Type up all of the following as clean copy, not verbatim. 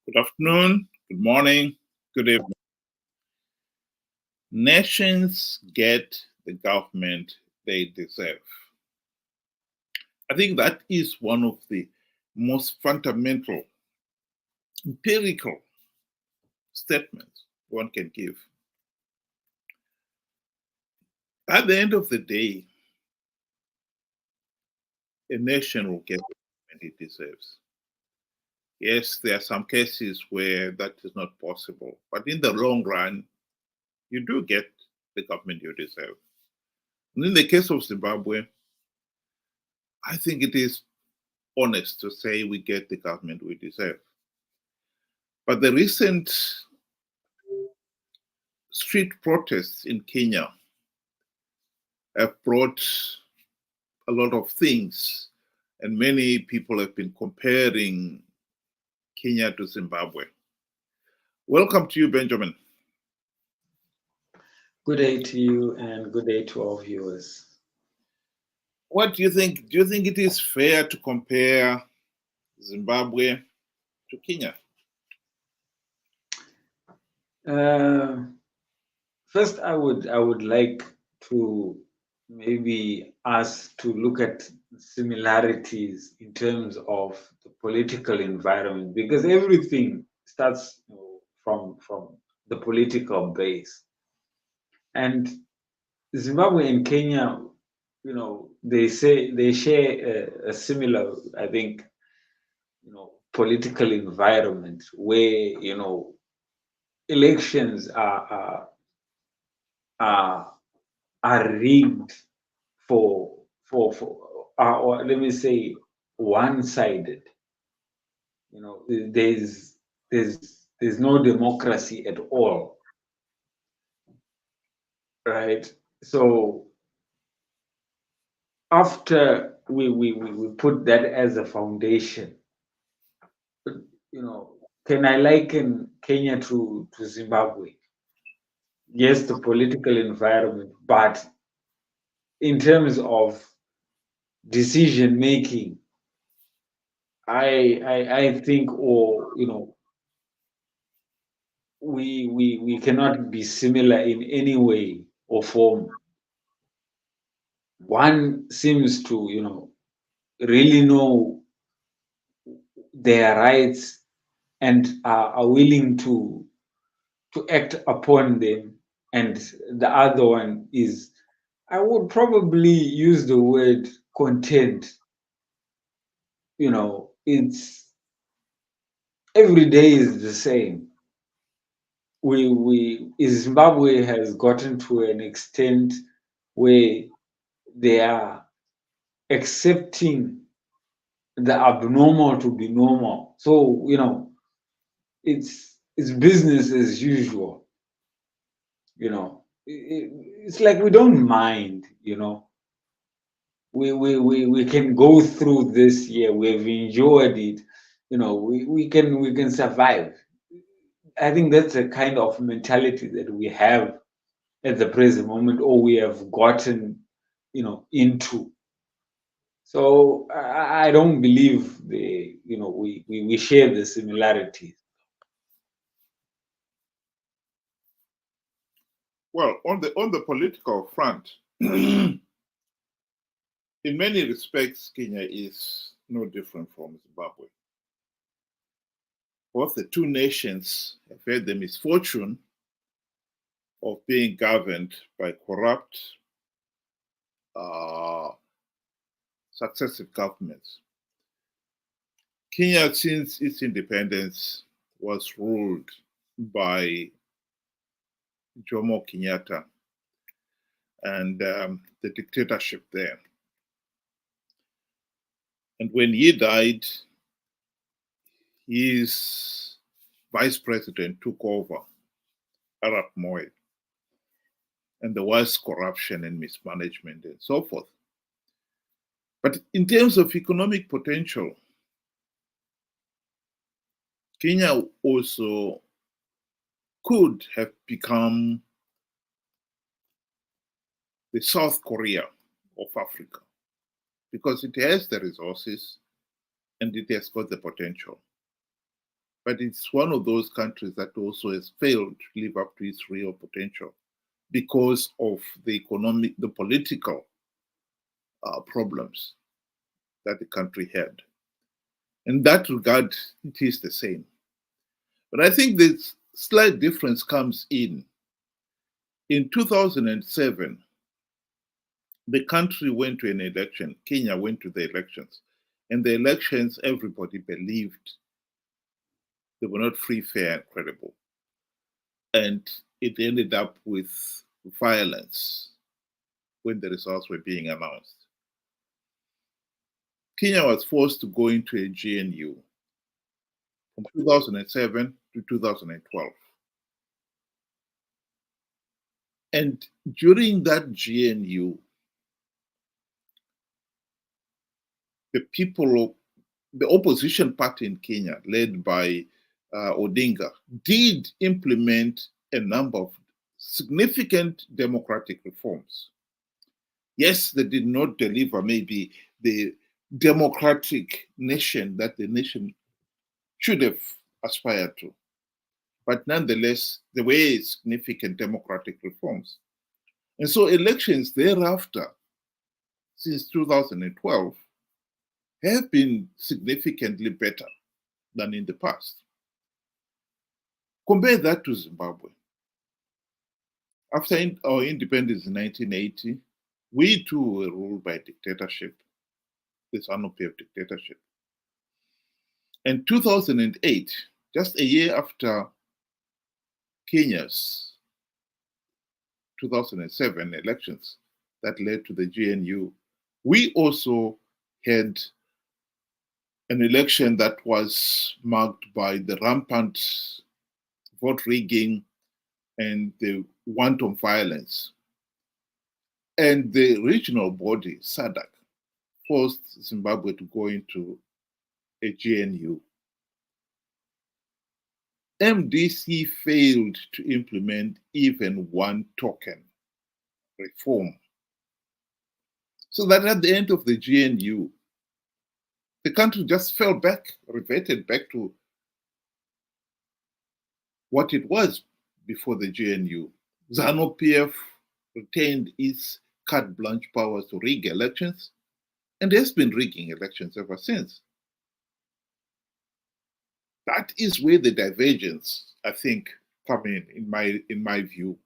Good afternoon, good morning, good evening. Nations get the government they deserve. I think that is one of the most fundamental empirical statements one can give. At the end of the day, a nation will get the government it deserves. Yes, there are some cases where that is not possible, but in the long run, you do get the government you deserve. And in the case of Zimbabwe, I think it is honest to say we get the government we deserve. But the recent street protests in Kenya have brought a lot of things, and many people have been comparing Kenya to Zimbabwe. Welcome to you, Benjamin. Good day to you and good day to all viewers. What do you think? Do you think it is fair to compare Zimbabwe to Kenya? Uh, First, I would like to maybe us to look at similarities in terms of the political environment because everything starts from the political base. And Zimbabwe and Kenya, they say they share a similar, I think, political environment where elections are are rigged for or let me say one-sided. There's no democracy at all, right? So after we put that as a foundation, can I liken Kenya to Zimbabwe? Yes, the political environment, but in terms of decision making, I think, or we cannot be similar in any way or form. One seems to really know their rights and are willing to act upon them, and the other one is, I would probably use the word content. It's every day is the same. We Zimbabwe has gotten to an extent where they are accepting the abnormal to be normal. So it's business as usual. It's like we don't mind. We can go through this year. We've enjoyed it. We can survive. I think that's the kind of mentality that we have at the present moment, or we have gotten into. So I don't believe we share the similarities. Well, on the political front, in many respects, Kenya is no different from Zimbabwe. Both the two nations have had the misfortune of being governed by corrupt, uh, successive governments. Kenya, since its independence, was ruled by Jomo Kenyatta and the dictatorship there. And when he died, his vice president took over, Arap Moi, and there was corruption and mismanagement and so forth. But in terms of economic potential, Kenya also could have become the South Korea of Africa because it has the resources and it has got the potential. but it's one of those countries that also has failed to live up to its real potential because of the economic, the political problems that the country had. In that regard, it is the same. But I think the slight difference comes in. In 2007, the country went to an election. Kenya went to the elections. And the elections, everybody believed they were not free, fair, and credible. And it ended up with violence when the results were being announced. Kenya was forced to go into a GNU from 2007 to 2012. And during that GNU, the people, the opposition party in Kenya, led by Odinga, did implement a number of significant democratic reforms. Yes, they did not deliver maybe the democratic nation that the nation should have aspired to. But nonetheless, there were significant democratic reforms. And so elections thereafter, since 2012, have been significantly better than in the past. Compare that to Zimbabwe. After our independence in 1980, we too were ruled by dictatorship, this ZANU-PF dictatorship. In 2008, just a year after Kenya's 2007 elections that led to the GNU, we also had an election that was marked by the rampant vote rigging and the wanton violence. And the regional body, SADC, forced Zimbabwe to go into a GNU. MDC failed to implement even one token reform. So that at the end of the GNU, the country just fell back, reverted back to what it was before the GNU. ZANU-PF retained its carte blanche powers to rig elections, and has been rigging elections ever since. That is where the divergence, I think, come in my view.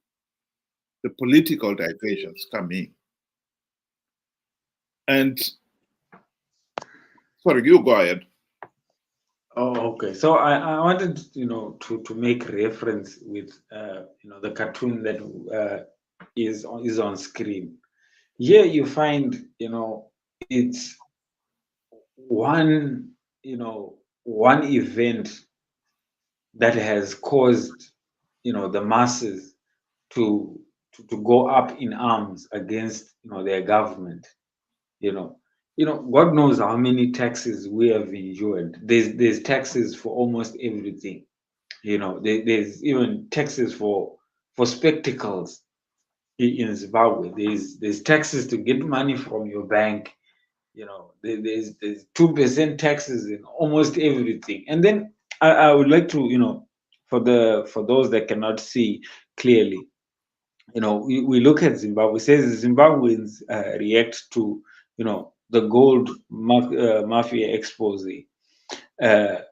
The political divergence come in. And sorry, you go ahead. Oh, okay. So I wanted, to make reference with, the cartoon that is on screen. Here you find, it's one event that has caused, the masses to go up in arms against, their government. God knows how many taxes we have endured. There's taxes for almost everything. There's even taxes for spectacles in Zimbabwe. There's taxes to get money from your bank. There's 2% taxes in almost everything. And then I would like to, for those that cannot see clearly, we look at Zimbabwe. It says Zimbabweans react to, the gold mafia expose, the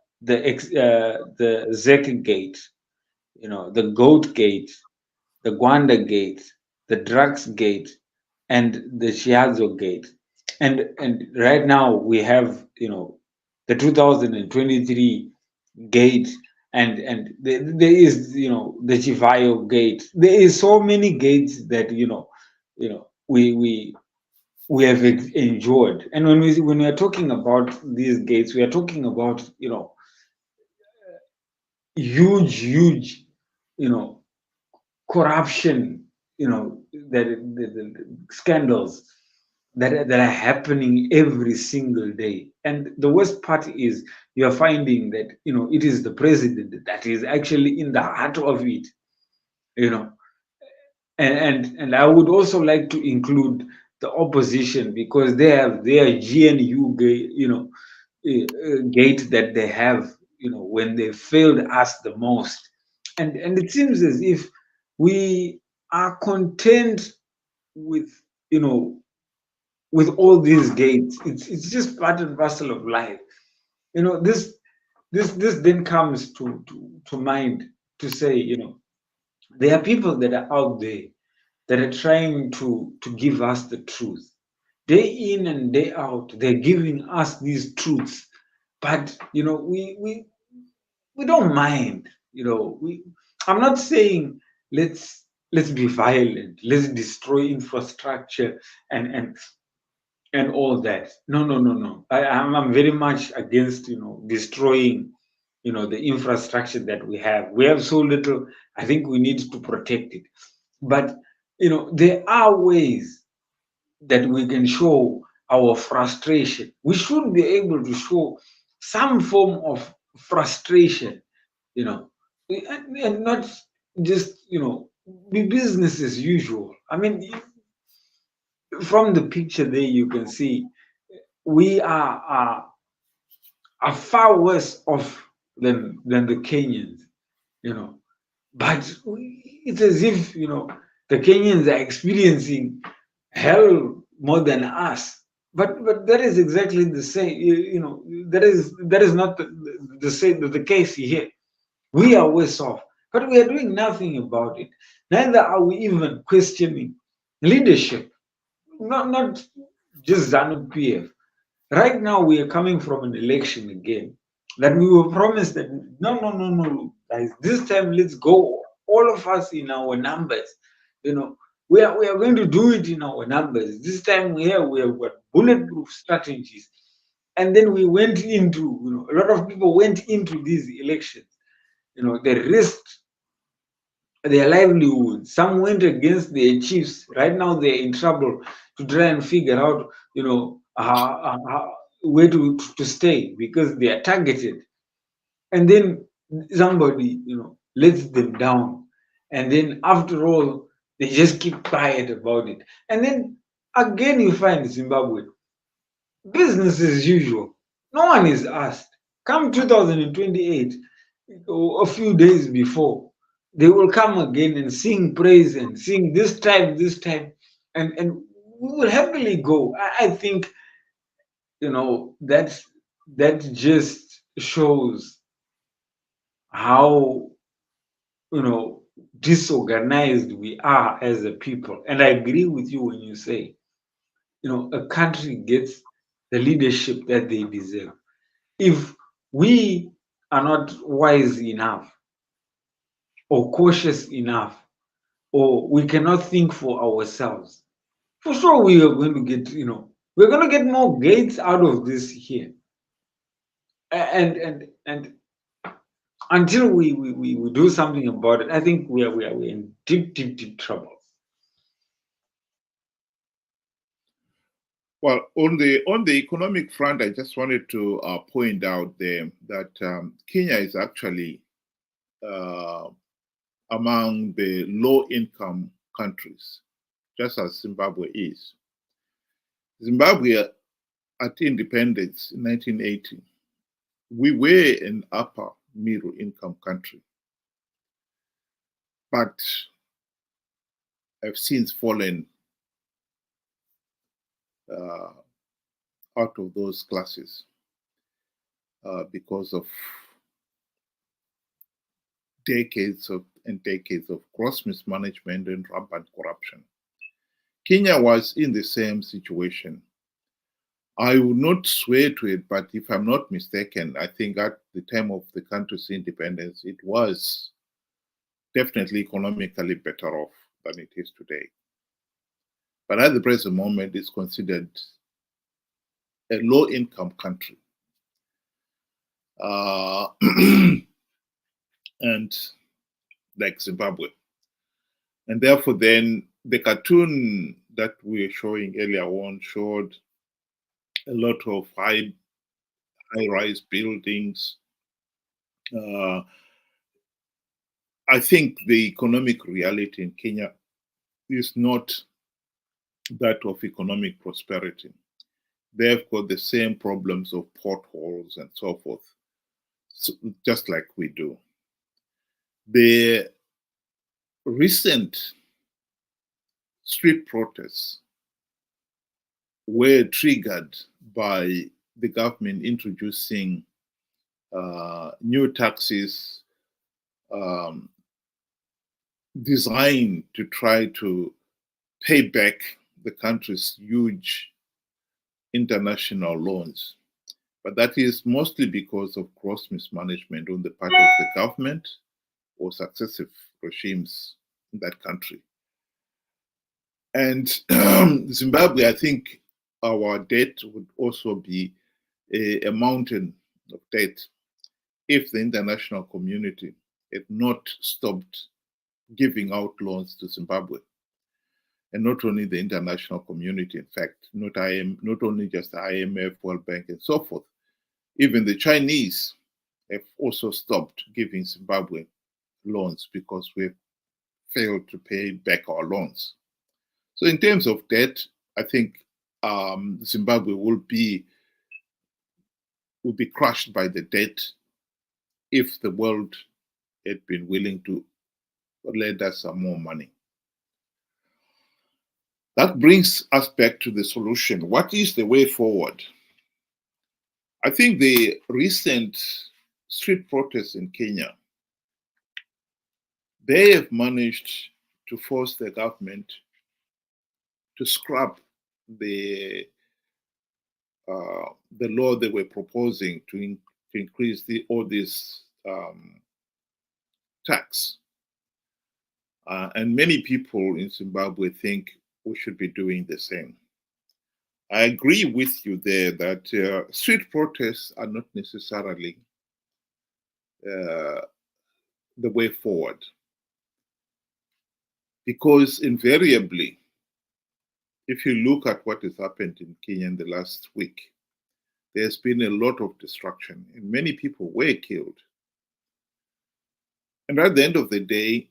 Zek Gate, the Goat Gate, the Gwanda Gate, the Drugs Gate, and the Shiazo Gate. And right now we have, the 2023 gate, and there is, the Chivayo Gate. There is so many gates that we have enjoyed. And when we are talking about these gates, we are talking about huge corruption, the scandals that are happening every single day. And the worst part is you are finding that it is the president that is actually in the heart of it. And I would also like to include the opposition, because they have their GNU gate, gate that they have, when they failed us the most. And it seems as if we are content with, you know, with all these gates. It's just part and parcel of life. This then comes to mind to say, there are people that are out there that are trying to give us the truth. Day in and day out, they're giving us these truths. But we don't mind. I'm not saying let's be violent, let's destroy infrastructure and all that. No, no, no, no. I'm very much against destroying the infrastructure that we have. We have so little. I think we need to protect it. But there are ways that we can show our frustration. We should be able to show some form of frustration, you know, and not just be business as usual. I mean, from the picture there, you can see we are far worse off than the Kenyans, you know. But it's as if the Kenyans are experiencing hell more than us. But that is exactly the same. That is not the same the case here. We are worse off, but we are doing nothing about it. Neither are we even questioning leadership. Not just ZANU PF. Right now, we are coming from an election again that we were promised that no, no, no, no, guys, this time let's go, all of us in our numbers. We are going to do it in our numbers. This time we have got bulletproof strategies. And then we went into, a lot of people went into these elections. They risked their livelihood. Some went against their chiefs. Right now, they're in trouble to try and figure out, where to stay because they are targeted. And then somebody, lets them down. And then after all, they just keep quiet about it. And then again, you find Zimbabwe business as usual. No one is asked. Come 2028, a few days before, they will come again and sing praise and sing this time, and we will happily go. I think that just shows how disorganized we are as a people. And I agree with you when you say a country gets the leadership that they deserve. If we are not wise enough or cautious enough, or we cannot think for ourselves, for sure we are going to get, we're going to get more gates out of this here. And until we do something about it, I think we're in deep trouble. Well, on the economic front, I just wanted to point out there that Kenya is actually among the low-income countries, just as Zimbabwe is. Zimbabwe, at independence in 1980, we were an upper middle-income country, but have since fallen out of those classes because of decades of gross mismanagement and rampant corruption. Kenya was in the same situation. I would not swear to it, but if I'm not mistaken, I think at the time of the country's independence, it was definitely economically better off than it is today. But at the present moment, it's considered a low-income country. And like Zimbabwe. And therefore, then the cartoon that we were showing earlier on showed a lot of high-rise buildings. I think the economic reality in Kenya is not that of economic prosperity. They've got the same problems of potholes and so forth. just like we do. The recent street protests were triggered by the government introducing new taxes um, designed to try to pay back the country's huge international loans. But that is mostly because of gross mismanagement on the part of the government or successive regimes in that country. And Zimbabwe, I think our debt would also be a mountain of debt if the international community had not stopped giving out loans to Zimbabwe. And not only the international community, in fact, not only just the IMF, World Bank, and so forth. Even the Chinese have also stopped giving Zimbabwe loans because we've failed to pay back our loans. So in terms of debt, I think Zimbabwe will be crushed by the debt if the world had been willing to lend us some more money. That brings us back to the solution. What is the way forward? I think the recent street protests in Kenya, they have managed to force the government to scrap the law they were proposing to increase all this tax. And many people in Zimbabwe think we should be doing the same. I agree with you there that street protests are not necessarily the way forward, because invariably, if you look at what has happened in Kenya in the last week, there's been a lot of destruction and many people were killed. And at the end of the day,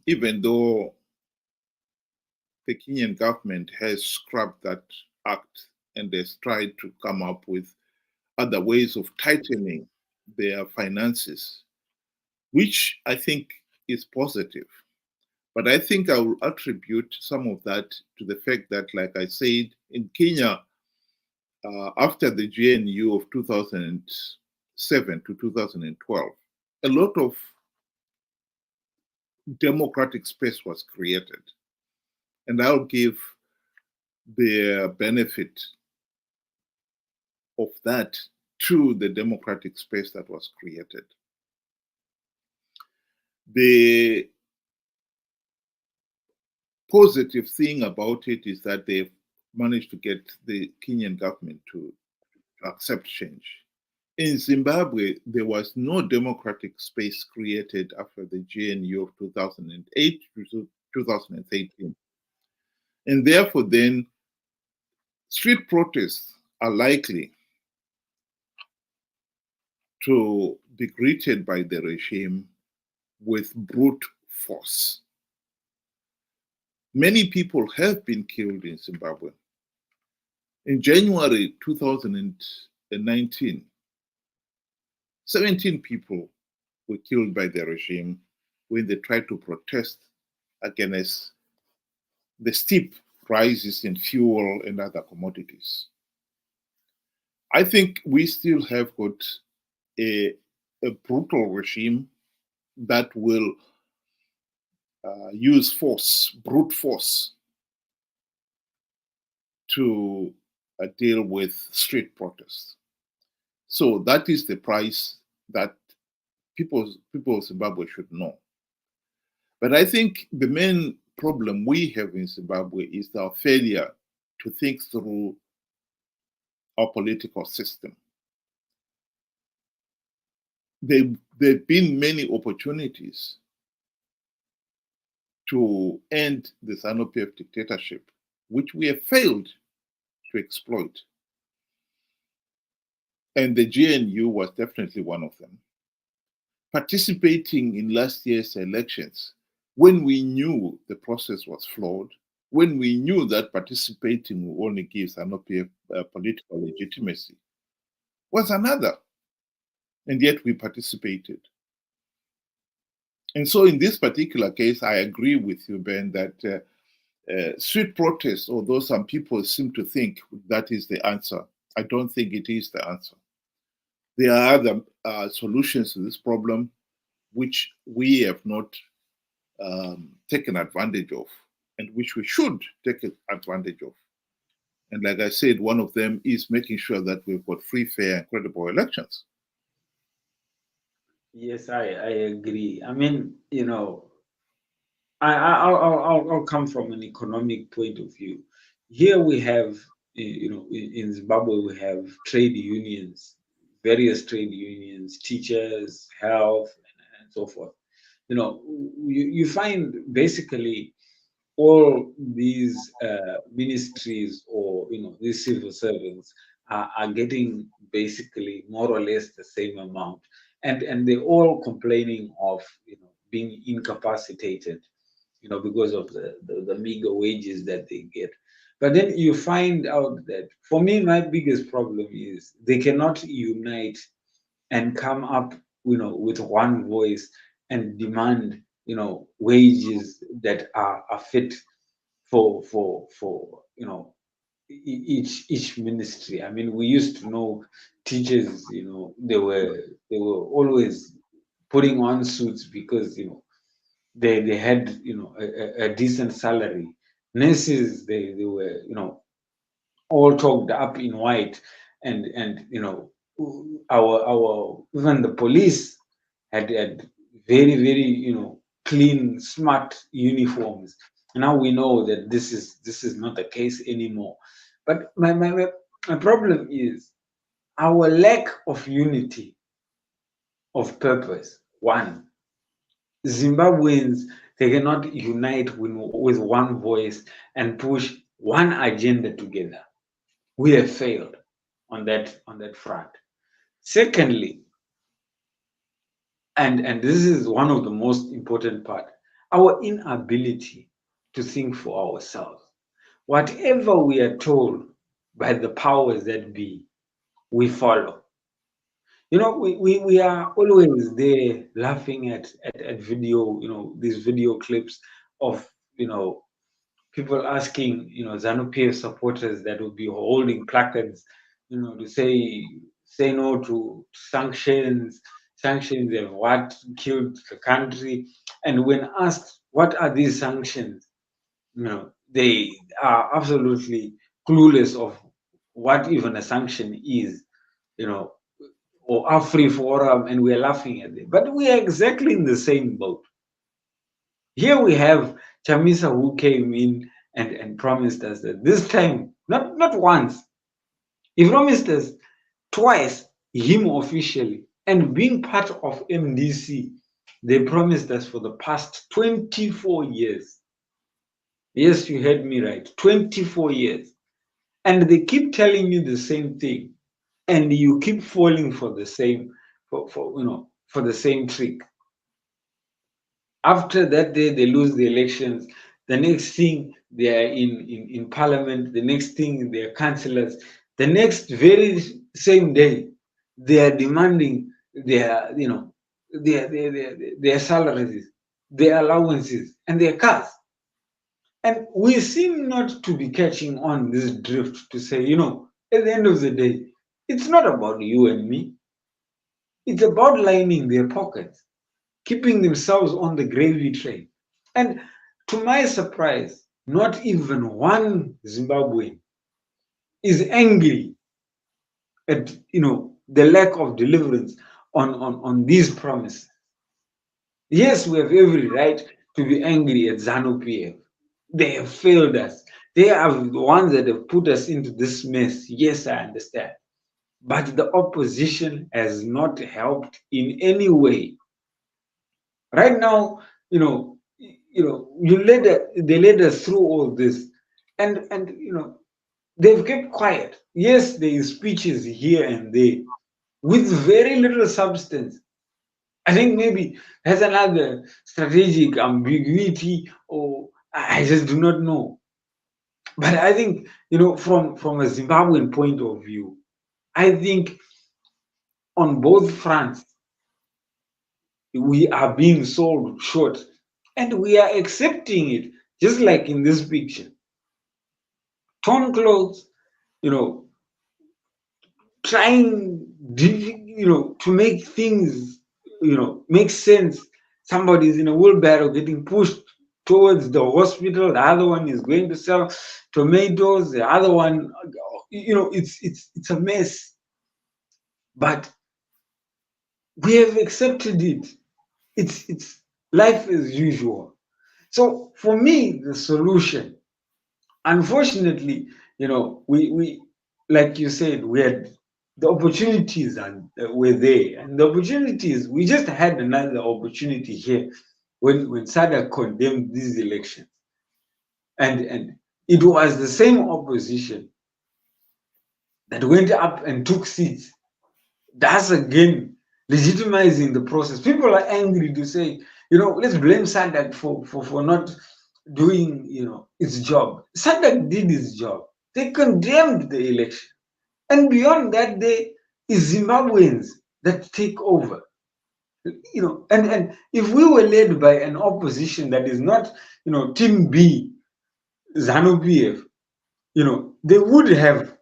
even though the Kenyan government has scrapped that act and has tried to come up with other ways of tightening their finances, which I think is positive. But I think I will attribute some of that to the fact that, like I said, in Kenya, after the GNU of 2007 to 2012, a lot of democratic space was created. And I'll give the benefit of that to the democratic space that was created. The positive thing about it is that they've managed to get the Kenyan government to accept change. In Zimbabwe, there was no democratic space created after the GNU of 2008 to 2013. And therefore, then, street protests are likely to be greeted by the regime with brute force. Many people have been killed in Zimbabwe. In January 2019, 17 people were killed by the regime when they tried to protest against the steep rises in fuel and other commodities. I think we still have got a brutal regime that will use force, brute force, to deal with street protests. So that is the price that people of Zimbabwe should know. But I think the main problem we have in Zimbabwe is our failure to think through our political system. There have been many opportunities to end the ZANU-PF dictatorship, which we have failed to exploit. And the GNU was definitely one of them. Participating in last year's elections, when we knew the process was flawed, when we knew that participating will only give ZANU-PF political legitimacy, was another. and yet we participated. And so, in this particular case, I agree with you, Ben, that street protests, although some people seem to think that is the answer, I don't think it is the answer. There are other solutions to this problem which we have not taken advantage of and which we should take advantage of. And like I said, one of them is making sure that we've got free, fair, and credible elections. Yes, I agree. I mean, I'll come from an economic point of view. Here we have, in Zimbabwe, we have trade unions, various trade unions, teachers, health, and so forth. You find basically all these ministries, or these civil servants are getting basically more or less the same amount, and they're all complaining of being incapacitated, because of the meager wages that they get. But then you find out that, for me, my biggest problem is they cannot unite and come up, with one voice and demand, wages that are fit for each ministry. I mean, we used to know teachers, they were always putting on suits because they had a decent salary. Nurses, they were all talked up in white, and our even the police had very clean, smart uniforms. Now we know that this is not the case anymore. But my problem is our lack of unity of purpose. One, Zimbabweans, they cannot unite with one voice and push one agenda together. We have failed on that front. Secondly, and this is one of the most important part, our inability to think for ourselves. Whatever we are told by the powers that be, we follow. We are always there laughing at video, these video clips of people asking, ZANU PF supporters that will be holding placards, to say no to sanctions. Sanctions have what killed the country. And when asked what are these sanctions, they are absolutely clueless of what even a sanction is, you know, or are free forum, and we're laughing at them. But we are exactly in the same boat. Here we have Chamisa, who came in and promised us that this time, not once, he promised us twice, him officially, and being part of MDC, they promised us for the past 24 years. Yes, you heard me right, 24 years. And they keep telling you the same thing, and you keep falling for the same, for the same trick. After that day, they lose the elections. The next thing, they are in parliament. The next thing, they are councillors. The next very same day, they are demanding their salaries, their allowances, and their cars. And we seem not to be catching on this drift to say, at the end of the day, it's not about you and me. It's about lining their pockets, keeping themselves on the gravy train. And to my surprise, not even one Zimbabwean is angry at the lack of deliverance on these promises. Yes, we have every right to be angry at ZANU PF. They have failed us. They are the ones that have put us into this mess. Yes, I understand. But the opposition has not helped in any way. Right now, they led us through all this, and they've kept quiet. Yes, there is speeches here and there with very little substance. I think maybe there's another strategic ambiguity, or I just do not know. But I think, from a Zimbabwean point of view, I think on both fronts, we are being sold short, and we are accepting it, just like in this picture. Torn clothes, you know, trying, to make things, make sense. Somebody's in a wheelbarrow getting pushed towards the hospital. The other one is going to sell tomatoes. The other one, it's a mess. But we have accepted it. It's life as usual. So for me, the solution, unfortunately, we like you said, we had the opportunities and were there, and the opportunities, we just had another opportunity here when SADC condemned these elections, and it was the same opposition that went up and took seats. That's again legitimizing the process. People are angry to say, let's blame SADC for not doing, its job. SADC did its job. They condemned the election. And beyond that, there is Zimbabweans that take over. And if we were led by an opposition that is not, Team B, ZANU-PF, they would have,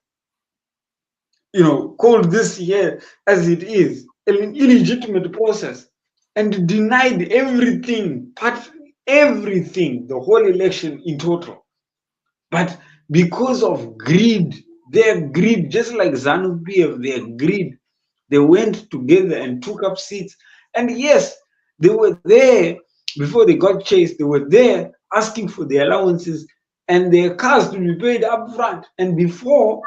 called this year as it is an illegitimate process and denied everything, everything, the whole election in total. But because of greed, their greed, just like ZANU-PF, their greed, they went together and took up seats. And yes, they were there before they got chased. They were there asking for their allowances and their cars to be paid up front. And before,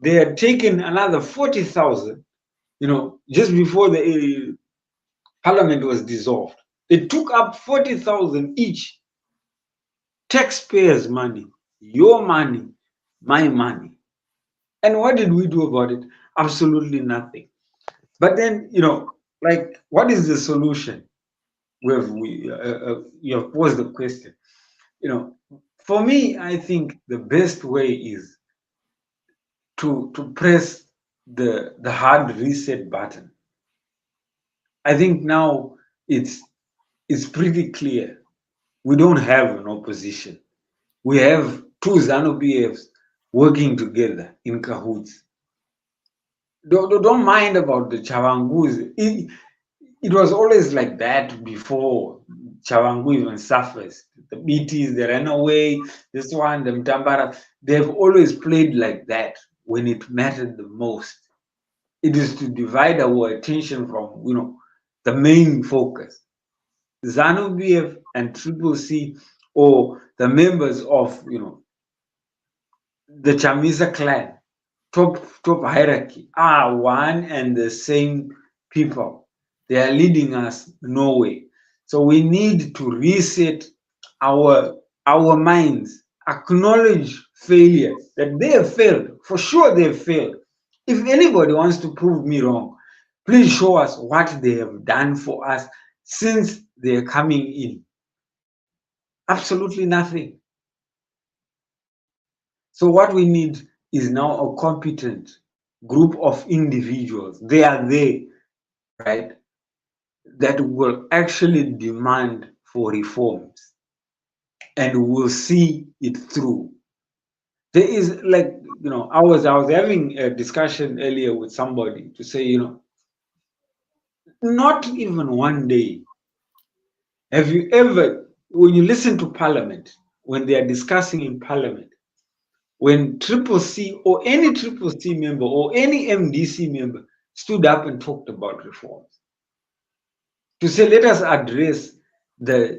they had taken another 40,000, just before the parliament was dissolved. They took up 40,000 each. Taxpayers' money, your money, my money. And what did we do about it? Absolutely nothing. But then, like, what is the solution? You have posed the question. For me, I think the best way is to press the hard reset button. I think now it's pretty clear. We don't have an opposition. We have two ZANU-PFs working together in cahoots. Don't mind about the Chavangus. It was always like that before Chavangu even surfaced. The BTs, they ran away, this one, the Mtambara, they've always played like that when it mattered the most. It is to divide our attention from, the main focus. ZANU-PF and Triple C, or the members of, the Chamisa clan, top hierarchy, are one and the same people. They are leading us nowhere. So we need to reset our minds, acknowledge failure, that they have failed. For sure they have failed. If anybody wants to prove me wrong, please show us what they have done for us since they're coming in. Absolutely nothing. So what we need is now a competent group of individuals. They are there, right, that will actually demand for reforms and will see it through. There is, like, I was having a discussion earlier with somebody to say, not even one day have you ever, when you listen to Parliament, when they are discussing in Parliament, when Triple C or any Triple C member or any MDC member stood up and talked about reforms, to say, let us address the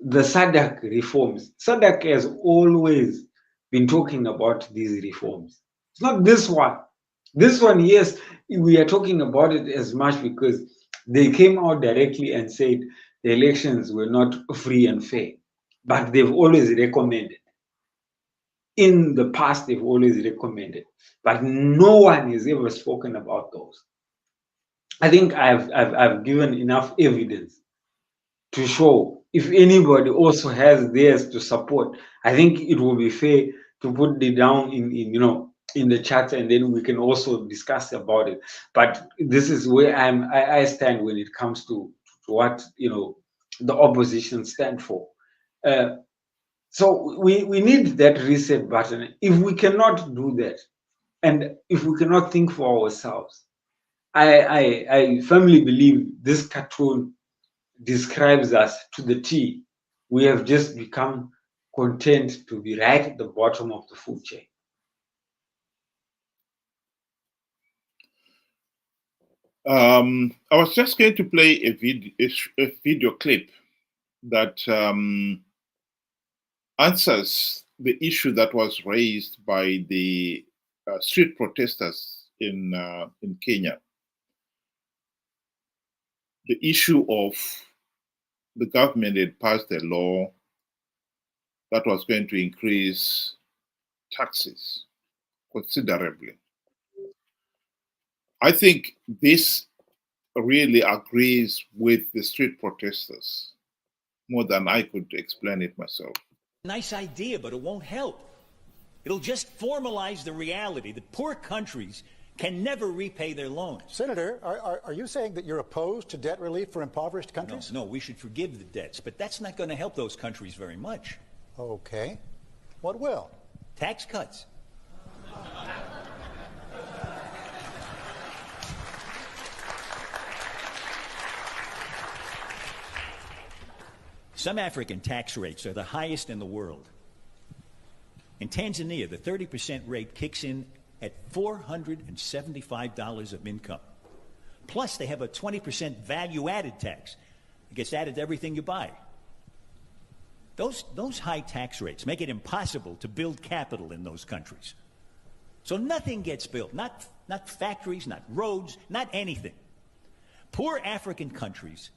SADC reforms. SADC has always been talking about these reforms. It's not this one. This one, yes, we are talking about it as much because they came out directly and said the elections were not free and fair. But they've always recommended. In the past, they've always recommended. But no one has ever spoken about those. I think I've given enough evidence to show. If anybody also has theirs to support, I think it will be fair to put it down in in the chat, and then we can also discuss about it. But this is where I stand when it comes to what the opposition stand for. So we need that reset button. If we cannot do that, and if we cannot think for ourselves, I firmly believe this cartoon describes us to the T. We have just become content to be right at the bottom of the food chain. I was just going to play a video clip that answers the issue that was raised by the street protesters in Kenya. The issue of the government had passed a law that was going to increase taxes considerably. I think this really agrees with the street protesters more than I could explain it myself. Nice idea, but it won't help. It'll just formalize the reality that poor countries can never repay their loans. Senator, are you saying that you're opposed to debt relief for impoverished countries? No, we should forgive the debts, but that's not going to help those countries very much. Okay. What will? Tax cuts. Some African tax rates are the highest in the world. In Tanzania, the 30% rate kicks in at $475 of income. Plus, they have a 20% value-added tax. It gets added to everything you buy. Those high tax rates make it impossible to build capital in those countries. So nothing gets built, not factories, not roads, not anything. Poor African countries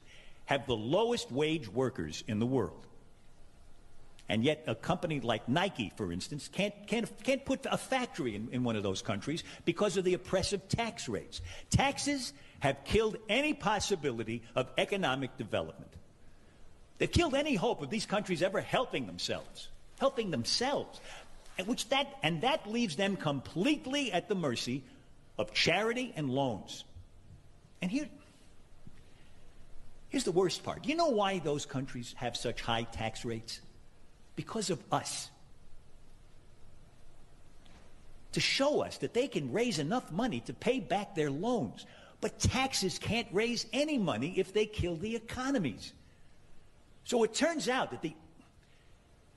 have the lowest wage workers in the world. And yet a company like Nike, for instance, can't put a factory in one of those countries because of the oppressive tax rates. Taxes have killed any possibility of economic development. They've killed any hope of these countries ever helping themselves. And that leaves them completely at the mercy of charity and loans. And here's the worst part. You know why those countries have such high tax rates? Because of us. To show us that they can raise enough money to pay back their loans. But taxes can't raise any money if they kill the economies. So it turns out that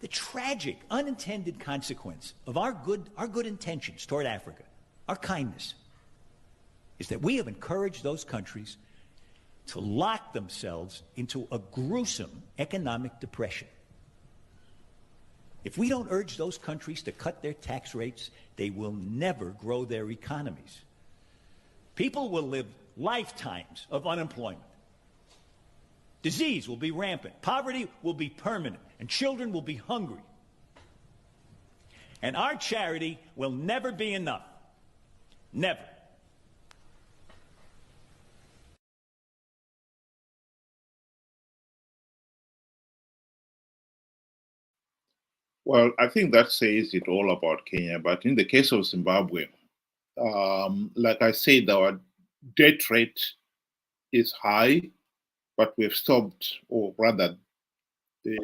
the tragic, unintended consequence of our good intentions toward Africa, our kindness, is that we have encouraged those countries to lock themselves into a gruesome economic depression. If we don't urge those countries to cut their tax rates, they will never grow their economies. People will live lifetimes of unemployment. Disease will be rampant. Poverty will be permanent. And children will be hungry. And our charity will never be enough. Never. Well, I think that says it all about Kenya. But in the case of Zimbabwe, like I said, our debt rate is high, but we've stopped, or rather, the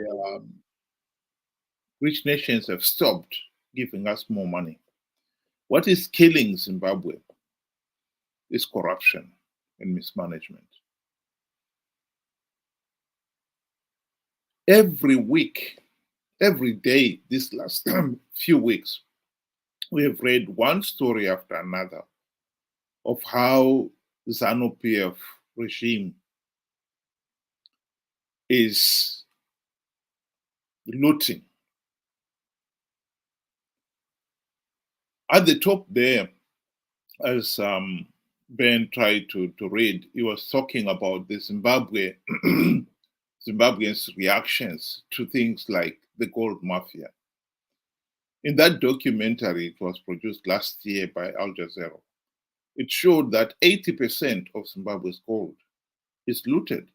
rich nations have stopped giving us more money. What is killing Zimbabwe is corruption and mismanagement. Every week, every day, this last few weeks, we have read one story after another of how the ZANU-PF regime is looting. At the top there, as Ben tried to read, he was talking about the Zimbabweans' reactions to things like the gold mafia. In that documentary, it was produced last year by Al Jazeera. It showed that 80% of Zimbabwe's gold is looted.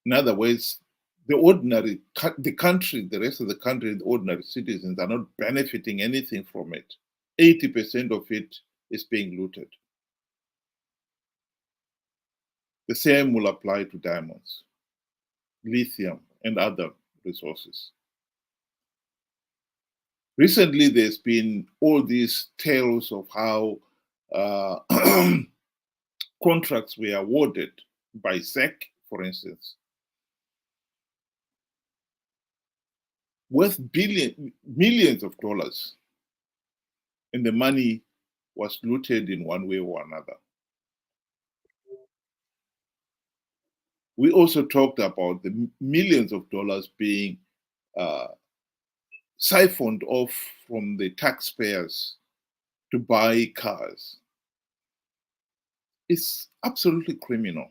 In other words, the country, the rest of the country, the ordinary citizens are not benefiting anything from it. 80% of it is being looted. The same will apply to diamonds, lithium, and other resources. Recently, there's been all these tales of how contracts were awarded by SEC, for instance, worth millions of dollars, and the money was looted in one way or another. We also talked about the millions of dollars being siphoned off from the taxpayers to buy cars. It's absolutely criminal.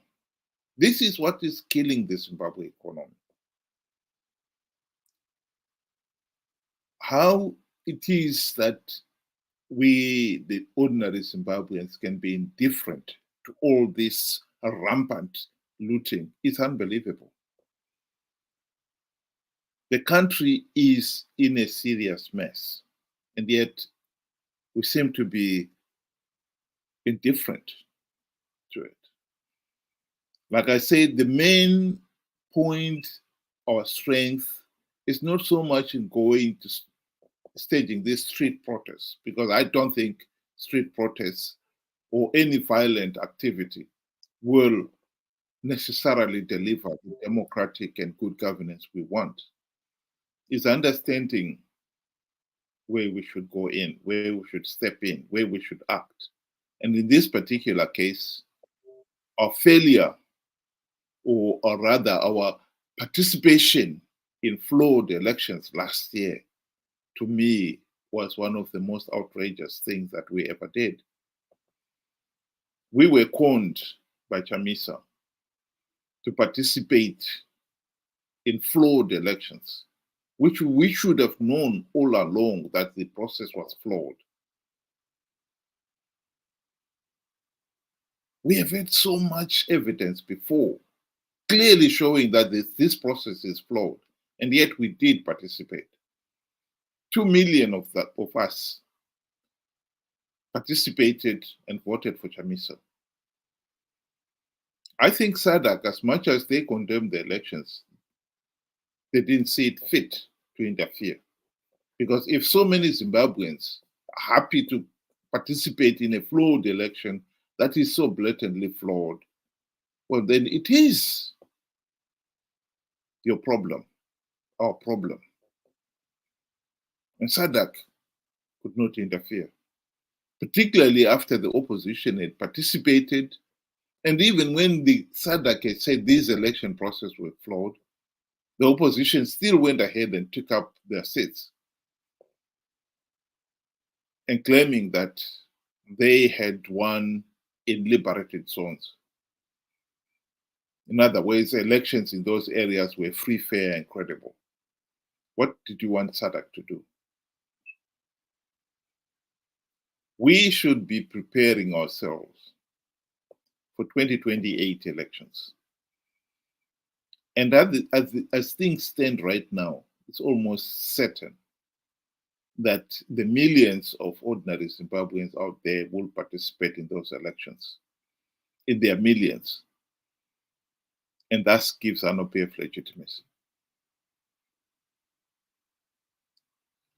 This is what is killing the Zimbabwe economy. How it is that we, the ordinary Zimbabweans, can be indifferent to all this rampant looting is unbelievable. The country is in a serious mess, and yet we seem to be indifferent to it. Like I said, the main point or strength is not so much in going to staging these street protests, because I don't think street protests or any violent activity will necessarily deliver the democratic and good governance we want. It's understanding where we should go in, where we should step in, where we should act. And in this particular case, our failure, or rather our participation in flawed elections last year, to me, was one of the most outrageous things that we ever did. We were conned by Chamisa to participate in flawed elections, which we should have known all along that the process was flawed. We have had so much evidence before, clearly showing that this process is flawed, and yet we did participate. 2 million of us participated and voted for Chamisa. I think SADC, as much as they condemned the elections, they didn't see it fit to interfere. Because if so many Zimbabweans are happy to participate in a flawed election that is so blatantly flawed, well, then it is your problem, our problem. And SADC could not interfere, particularly after the opposition had participated. And even when the SADC had said these election processes were flawed, the opposition still went ahead and took up their seats and claiming that they had won in liberated zones. In other words, elections in those areas were free, fair, and credible. What did you want SADC to do? We should be preparing ourselves for 2028 elections. And as things stand right now, it's almost certain that the millions of ordinary Zimbabweans out there will participate in those elections, in their millions, and thus gives ZANU-PF legitimacy.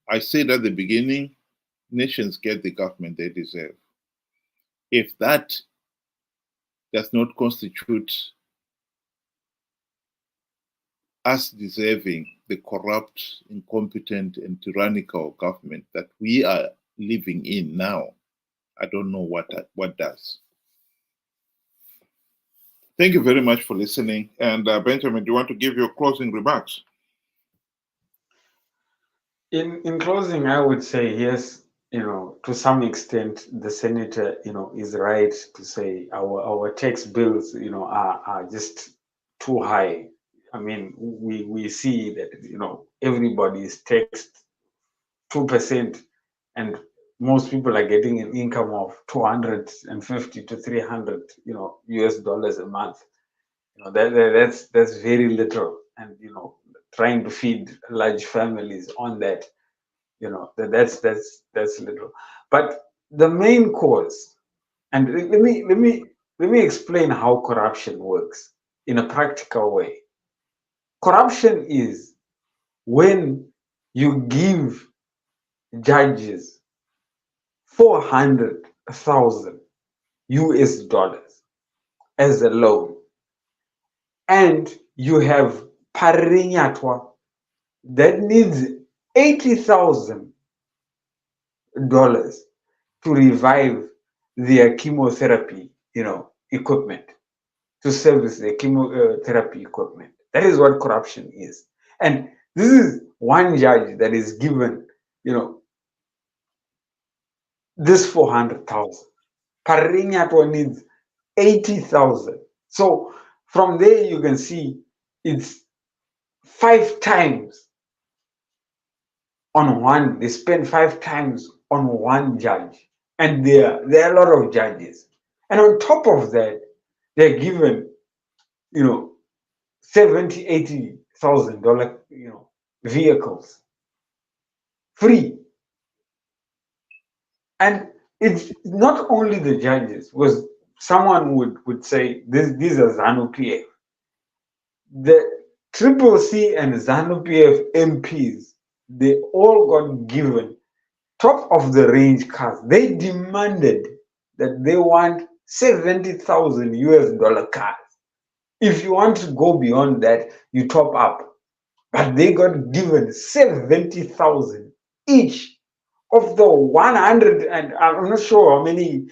I said at the beginning, nations get the government they deserve. If that does not constitute us deserving the corrupt, incompetent, and tyrannical government that we are living in now, I don't know what does. Thank you very much for listening. And Benjamin, do you want to give your closing remarks? In closing, I would say yes. To some extent, the senator, is right to say our tax bills, are just too high. I mean, we see that everybody is taxed 2%, and most people are getting an income of 250 to 300, US dollars a month. That's very little, and trying to feed large families on that, that's little. But the main cause, and let me explain how corruption works in a practical way. Corruption is when you give judges 400,000 US dollars as a loan, and you have Parinyatwa that needs $80,000 to revive their chemotherapy, equipment, to service their chemotherapy equipment. That is what corruption is. And this is one judge that is given, this 400,000. Parinyatwa needs 80,000. So from there you can see it's 5 times on one. They spend 5 times on one judge, and there are a lot of judges. And on top of that, they're given, $70,000-$80,000, vehicles free. And it's not only the judges, because someone would say these are ZANU-PF. The Triple C and ZANU-PF MPs, they all got given top of the range cars. They demanded that they want 70,000 US dollar cars. If you want to go beyond that, you top up. But they got given 70,000 each of the 100, and I'm not sure how many,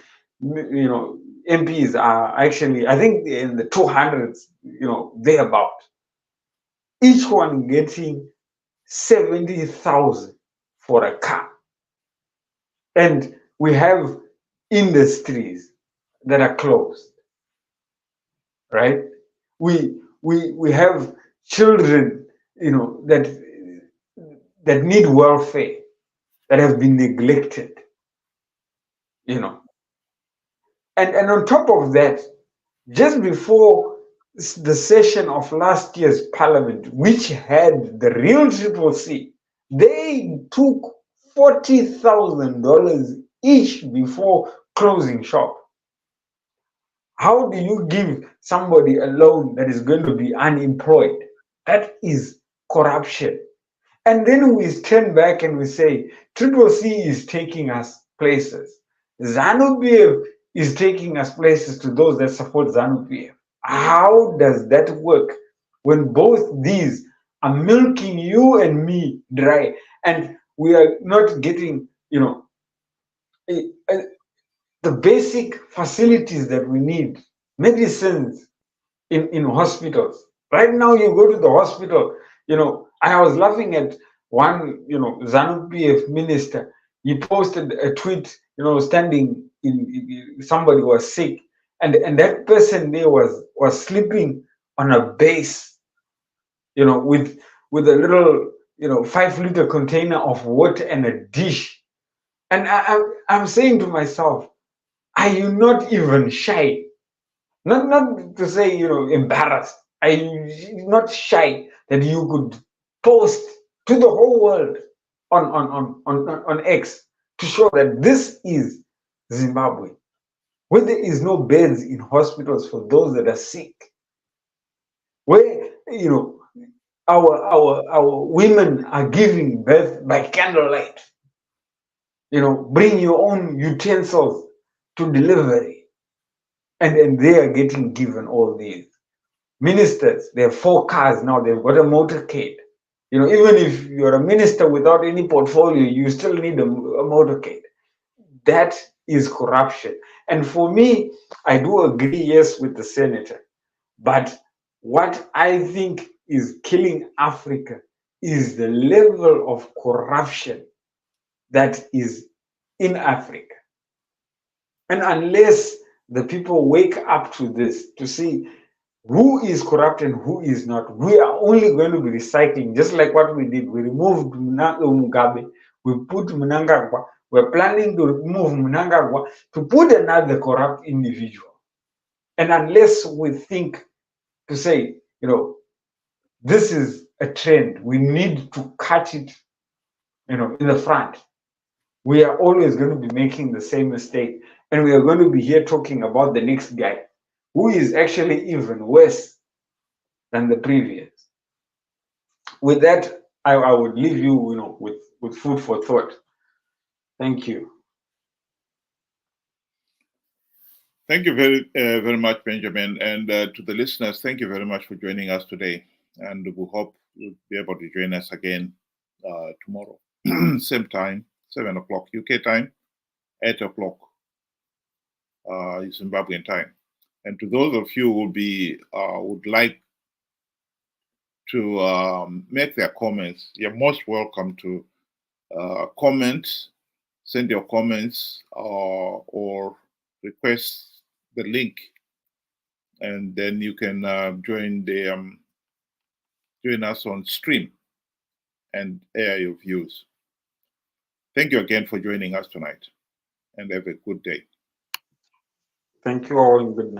MPs are actually, I think in the 200s, thereabout. Each one getting 70,000 for a car. And we have industries that are closed, right? We have children, that need welfare, that have been neglected, And on top of that, just before the session of last year's parliament, which had the real Triple C, they took $40,000 each before closing shop. How do you give somebody a loan that is going to be unemployed? That is corruption. And then we stand back and we say, Triple C is taking us places. ZANU-PF is taking us places to those that support ZANU-PF. How does that work when both these are milking you and me dry, and we are not getting, the basic facilities that we need, medicines in hospitals. Right now, you go to the hospital, I was laughing at one, ZANU-PF minister. He posted a tweet, standing in somebody was sick, and that person there was sleeping on a base, with a little, 5-liter container of water and a dish. And I'm saying to myself, are you not even shy? Not to say, embarrassed. Are you not shy that you could post to the whole world on X to show that this is Zimbabwe, where there is no beds in hospitals for those that are sick, where our women are giving birth by candlelight. Bring your own utensils to delivery, and they are getting given all these. Ministers, they have 4 cars now. They've got a motorcade. Even if you're a minister without any portfolio, you still need a motorcade. That is corruption. And for me, I do agree, yes, with the senator. But what I think is killing Africa is the level of corruption that is in Africa. And unless the people wake up to this, to see who is corrupt and who is not, we are only going to be recycling, just like what we did. We removed Mugabe, we put Mnangagwa. We're planning to remove Mnangagwa to put another corrupt individual. And unless we think to say, this is a trend, we need to cut it, in the front. we are always going to be making the same mistake, and we are going to be here talking about the next guy who is actually even worse than the previous. With that, I would leave you, with food for thought. Thank you. Thank you very much, Benjamin. And to the listeners, thank you very much for joining us today. And we hope you'll be able to join us again tomorrow. Same time, 7 o'clock UK time, 8 o'clock Zimbabwean time. And to those of you who would like to make their comments, you're most welcome to comment, send your comments, or request the link, and then you can join us on stream and air your views. Thank you again for joining us tonight, and have a good day. Thank you all, and good night.